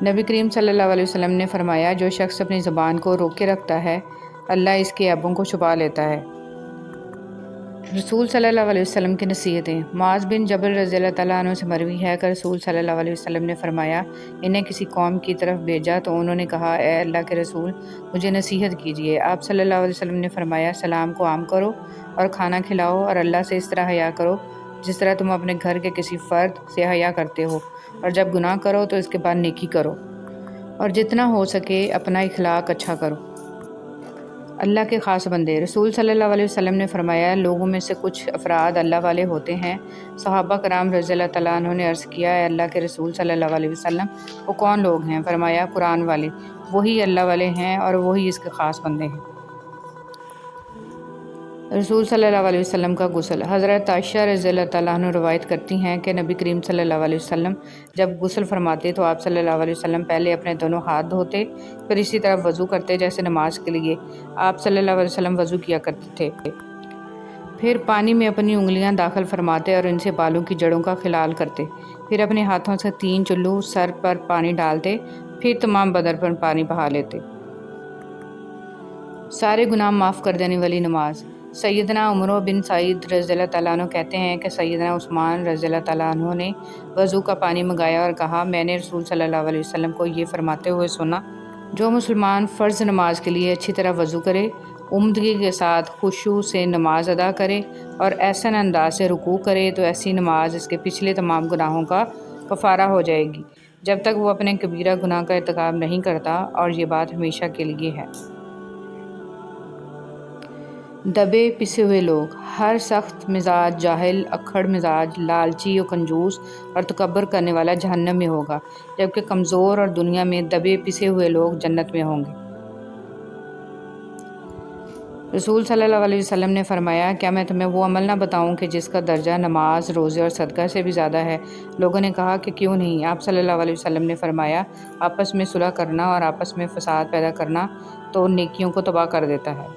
نبی کریم صلی اللہ علیہ وسلم نے فرمایا جو شخص اپنی زبان کو روکے رکھتا ہے اللہ اس کے عیبوں کو چھپا لیتا ہے۔ رسول صلی اللہ علیہ وسلم کی نصیحتیں۔ معاذ بن جبل رضی اللہ تعالیٰ عنہ سے مروی ہے کہ رسول صلی اللہ علیہ وسلم نے فرمایا انہیں کسی قوم کی طرف بھیجا تو انہوں نے کہا اے اللہ کے رسول مجھے نصیحت کیجیے۔ آپ صلی اللہ علیہ وسلم نے فرمایا سلام کو عام کرو اور کھانا کھلاؤ اور اللہ سے اس طرح حیا کرو جس طرح تم اپنے گھر کے کسی فرد سے حیا کرتے ہو، اور جب گناہ کرو تو اس کے بعد نیکی کرو، اور جتنا ہو سکے اپنا اخلاق اچھا کرو۔ اللہ کے خاص بندے۔ رسول صلی اللہ علیہ وسلم نے فرمایا لوگوں میں سے کچھ افراد اللہ والے ہوتے ہیں۔ صحابہ کرام رضی اللہ تعالیٰ عنہ نے عرض کیا اے اللہ کے رسول صلی اللہ علیہ وسلم وہ کون لوگ ہیں؟ فرمایا قرآن والے، وہی اللہ والے ہیں اور وہی اس کے خاص بندے ہیں۔ رسول صلی اللہ علیہ وسلم کا غسل۔ حضرت عائشہ رضی اللہ تعالیٰ عنہ روایت کرتی ہیں کہ نبی کریم صلی اللہ علیہ وسلم جب غسل فرماتے تو آپ صلی اللہ علیہ وسلم پہلے اپنے دونوں ہاتھ دھوتے، پھر اسی طرح وضو کرتے جیسے نماز کے لیے آپ صلی اللہ علیہ وسلم وضو کیا کرتے تھے۔ پھر پانی میں اپنی انگلیاں داخل فرماتے اور ان سے بالوں کی جڑوں کا خلال کرتے، پھر اپنے ہاتھوں سے 3 چلو سر پر پانی ڈالتے، پھر تمام بدن پر پانی بہا لیتے۔ سارے گناہ معاف کر دینے والی نماز۔ سیدنا عمر بن سعید رضی اللہ تعالیٰ عنہ کہتے ہیں کہ سیدنا عثمان رضی اللہ تعالیٰ عنہ نے وضو کا پانی منگایا اور کہا میں نے رسول صلی اللہ علیہ وسلم کو یہ فرماتے ہوئے سنا جو مسلمان فرض نماز کے لیے اچھی طرح وضو کرے، عمدگی کے ساتھ خشوع سے نماز ادا کرے اور احسن انداز سے رکوع کرے تو ایسی نماز اس کے پچھلے تمام گناہوں کا کفارہ ہو جائے گی جب تک وہ اپنے کبیرہ گناہ کا ارتکاب نہیں کرتا، اور یہ بات ہمیشہ کے لیے ہے۔ دبے پسے ہوئے لوگ۔ ہر سخت مزاج، جاہل، اکھڑ مزاج، لالچی و کنجوس اور تکبر کرنے والا جہنم میں ہوگا، جبکہ کمزور اور دنیا میں دبے پسے ہوئے لوگ جنت میں ہوں گے۔ رسول صلی اللہ علیہ وسلم نے فرمایا کیا میں تمہیں وہ عمل نہ بتاؤں کہ جس کا درجہ نماز، روزے اور صدقہ سے بھی زیادہ ہے؟ لوگوں نے کہا کہ کیوں نہیں؟ آپ صلی اللہ علیہ وسلم نے فرمایا آپس میں صلح کرنا اور آپس میں فساد پیدا کرنا تو نیکیوں کو تباہ کر دیتا ہے۔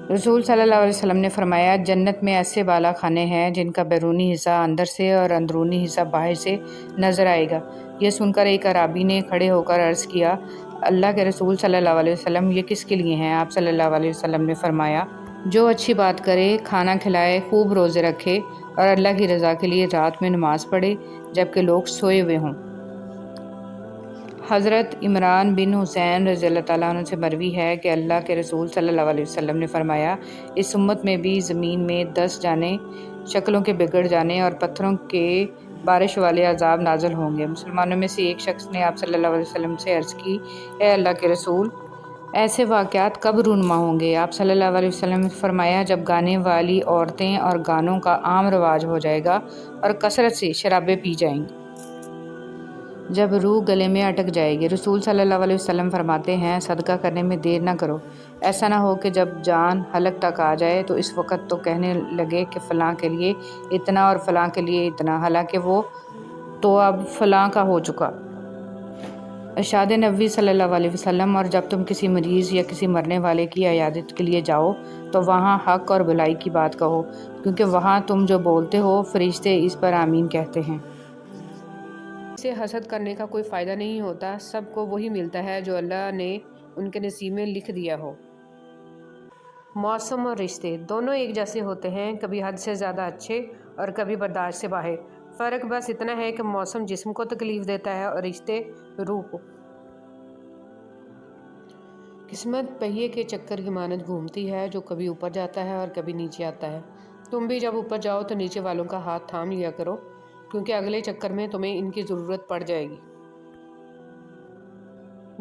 رسول صلی اللہ علیہ وسلم نے فرمایا جنت میں ایسے بالا خانے ہیں جن کا بیرونی حصہ اندر سے اور اندرونی حصہ باہر سے نظر آئے گا۔ یہ سن کر ایک اعرابی نے کھڑے ہو کر عرض کیا اللہ کے رسول صلی اللہ علیہ وسلم یہ کس کے لیے ہیں؟ آپ صلی اللہ علیہ وسلم نے فرمایا جو اچھی بات کرے، کھانا کھلائے، خوب روزے رکھے اور اللہ کی رضا کے لیے رات میں نماز پڑھے جبکہ لوگ سوئے ہوئے ہوں۔ حضرت عمران بن حسین رضی اللہ تعالیٰ عنہ سے مروی ہے کہ اللہ کے رسول صلی اللہ علیہ وسلم نے فرمایا اس امت میں بھی زمین میں 10 جانیں شکلوں کے بگڑ جانے اور پتھروں کے بارش والے عذاب نازل ہوں گے۔ مسلمانوں میں سے ایک شخص نے آپ صلی اللہ علیہ وسلم سے عرض کی اے اللہ کے رسول ایسے واقعات کب رونما ہوں گے؟ آپ صلی اللہ علیہ وسلم نے فرمایا جب گانے والی عورتیں اور گانوں کا عام رواج ہو جائے گا اور کثرت سے شرابیں پی جائیں گی، جب روح گلے میں اٹک جائے گی۔ رسول صلی اللہ علیہ وسلم فرماتے ہیں صدقہ کرنے میں دیر نہ کرو، ایسا نہ ہو کہ جب جان حلق تک آ جائے تو اس وقت تو کہنے لگے کہ فلاں کے لیے اتنا اور فلاں کے لیے اتنا، حالانکہ وہ تو اب فلاں کا ہو چکا۔ ارشاد نبوی صلی اللہ علیہ وسلم اور جب تم کسی مریض یا کسی مرنے والے کی عیادت کے لیے جاؤ تو وہاں حق اور بھلائی کی بات کہو، کیونکہ وہاں تم جو بولتے ہو فرشتے اس پر آمین کہتے ہیں۔ اسے حسد کرنے کا کوئی فائدہ نہیں ہوتا، سب کو وہی ملتا ہے جو اللہ نے ان کے نصیب میں لکھ دیا ہو۔ موسم اور رشتے دونوں ایک جیسے ہوتے ہیں، کبھی حد سے زیادہ اچھے اور کبھی برداشت سے باہر۔ فرق بس اتنا ہے کہ موسم جسم کو تکلیف دیتا ہے اور رشتے روح کو۔ قسمت پہیے کے چکر کی مانند گھومتی ہے جو کبھی اوپر جاتا ہے اور کبھی نیچے آتا ہے۔ تم بھی جب اوپر جاؤ تو نیچے والوں کا ہاتھ تھام لیا کرو، کیونکہ اگلے چکر میں تمہیں ان کی ضرورت پڑ جائے گی۔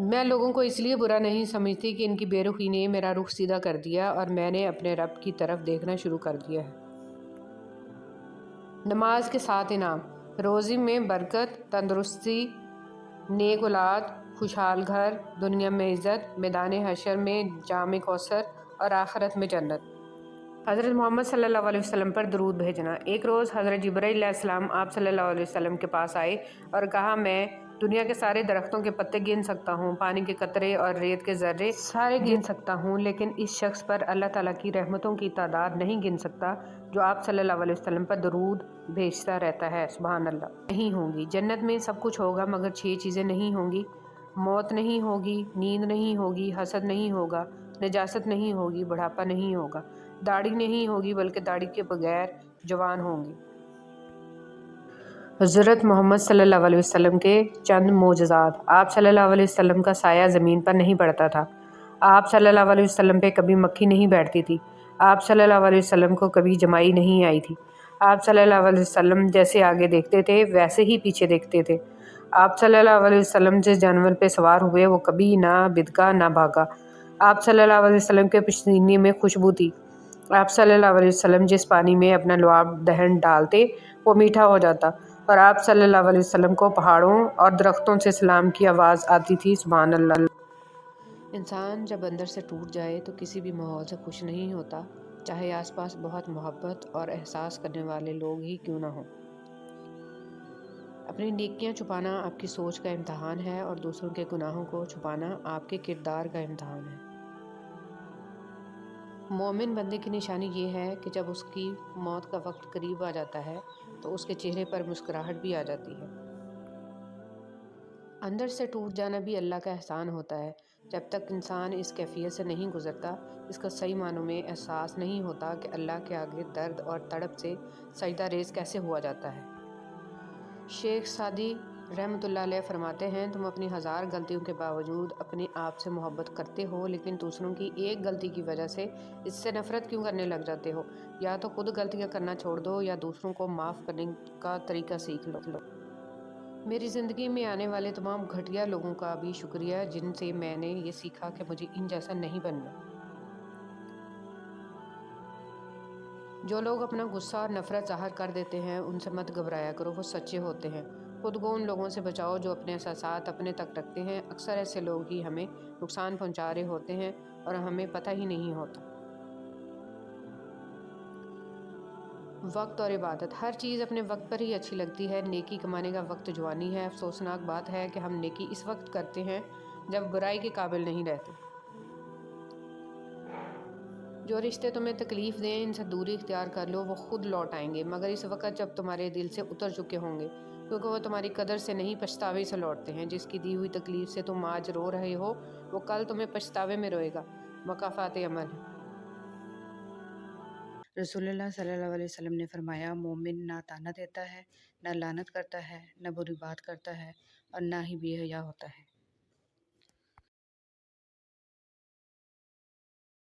میں لوگوں کو اس لیے برا نہیں سمجھتی کہ ان کی بے رخی نے میرا رخ سیدھا کر دیا اور میں نے اپنے رب کی طرف دیکھنا شروع کر دیا ہے۔ نماز کے 7 انعام۔ روزی میں برکت، تندرستی، نیک اولاد، خوشحال گھر، دنیا میں عزت، میدان حشر میں جام کوثر اور آخرت میں جنت۔ حضرت محمد صلی اللہ علیہ وسلم پر درود بھیجنا۔ ایک روز حضرت جبرائیل علیہ السلام آپ صلی اللہ علیہ وسلم کے پاس آئے اور کہا میں دنیا کے سارے درختوں کے پتے گن سکتا ہوں، پانی کے قطرے اور ریت کے ذرے سارے گن سکتا ہوں، لیکن اس شخص پر اللہ تعالیٰ کی رحمتوں کی تعداد نہیں گن سکتا جو آپ صلی اللہ علیہ وسلم پر درود بھیجتا رہتا ہے۔ سبحان اللہ۔ نہیں ہوں گی جنت میں سب کچھ ہوگا مگر 6 چیزیں نہیں ہوں گی: موت نہیں ہوگی، نیند نہیں ہوگی، حسد نہیں ہوگا، نجاست نہیں ہوگی، بڑھاپا نہیں ہوگا، داڑھی نہیں ہوگی بلکہ داڑھی کے بغیر جوان ہوں گے۔ حضرت محمد صلی اللہ علیہ وسلم کے چند معجزات۔ آپ صلی اللہ علیہ وسلم کا سایہ زمین پر نہیں پڑتا تھا۔ آپ صلی اللہ علیہ وسلم پہ کبھی مکھی نہیں بیٹھتی تھی۔ آپ صلی اللہ علیہ وسلم کو کبھی جمائی نہیں آئی تھی۔ آپ صلی اللہ علیہ وسلم جیسے آگے دیکھتے تھے ویسے ہی پیچھے دیکھتے تھے۔ آپ صلی اللہ علیہ وسلم جس جانور پہ سوار ہوئے وہ کبھی نہ بدکا نہ بھاگا۔ آپ صلی اللہ علیہ وسلم کے پسینے میں خوشبو تھی۔ آپ صلی اللہ علیہ وسلم جس پانی میں اپنا لعاب دہن ڈالتے وہ میٹھا ہو جاتا، اور آپ صلی اللہ علیہ وسلم کو پہاڑوں اور درختوں سے سلام کی آواز آتی تھی۔ سبحان اللہ۔ انسان جب اندر سے ٹوٹ جائے تو کسی بھی ماحول سے خوش نہیں ہوتا، چاہے آس پاس بہت محبت اور احساس کرنے والے لوگ ہی کیوں نہ ہوں۔ اپنی نیکیاں چھپانا آپ کی سوچ کا امتحان ہے اور دوسروں کے گناہوں کو چھپانا آپ کے کردار کا امتحان ہے۔ مومن بندے کی نشانی یہ ہے کہ جب اس کی موت کا وقت قریب آ جاتا ہے تو اس کے چہرے پر مسکراہٹ بھی آ جاتی ہے۔ اندر سے ٹوٹ جانا بھی اللہ کا احسان ہوتا ہے۔ جب تک انسان اس کیفیت سے نہیں گزرتا، اس کا صحیح معنوں میں احساس نہیں ہوتا کہ اللہ کے آگے درد اور تڑپ سے سجدہ ریز کیسے ہوا جاتا ہے۔ شیخ سعدی رحمۃ اللہ علیہ فرماتے ہیں، تم اپنی 1000 غلطیوں کے باوجود اپنے آپ سے محبت کرتے ہو، لیکن دوسروں کی ایک غلطی کی وجہ سے اس سے نفرت کیوں کرنے لگ جاتے ہو؟ یا تو خود غلطیاں کرنا چھوڑ دو یا دوسروں کو معاف کرنے کا طریقہ سیکھ لو۔ میری زندگی میں آنے والے تمام گھٹیا لوگوں کا بھی شکریہ جن سے میں نے یہ سیکھا کہ مجھے ان جیسا نہیں بننا۔ جو لوگ اپنا غصہ اور نفرت ظاہر کر دیتے ہیں ان سے مت گھبرایا کرو، وہ سچے ہوتے ہیں۔ خود کو ان لوگوں سے بچاؤ جو اپنے احساسات اپنے تک رکھتے ہیں۔ اکثر ایسے لوگ ہی ہمیں نقصان پہنچا رہے ہوتے ہیں اور ہمیں پتہ ہی نہیں ہوتا۔ وقت اور عبادت۔ ہر چیز اپنے وقت پر ہی اچھی لگتی ہے۔ نیکی کمانے کا وقت جوانی ہے۔ افسوسناک بات ہے کہ ہم نیکی اس وقت کرتے ہیں جب برائی کے قابل نہیں رہتے۔ جو رشتے تمہیں تکلیف دیں ان سے دوری اختیار کر لو، وہ خود لوٹ آئیں گے، مگر اس وقت جب تمہارے دل سے اتر چکے ہوں گے، کیونکہ وہ تمہاری قدر سے نہیں پچھتاوے سے لوٹتے ہیں۔ جس کی دی ہوئی تکلیف سے تم آج رو رہے ہو وہ کل تمہیں پچھتاوے میں روئے گا۔ مکافات عمل۔ رسول اللہ صلی اللہ علیہ وسلم نے فرمایا، مومن نہ تانا دیتا ہے، نہ لعنت کرتا ہے، نہ بری بات کرتا ہے اور نہ ہی بے حیا ہوتا ہے۔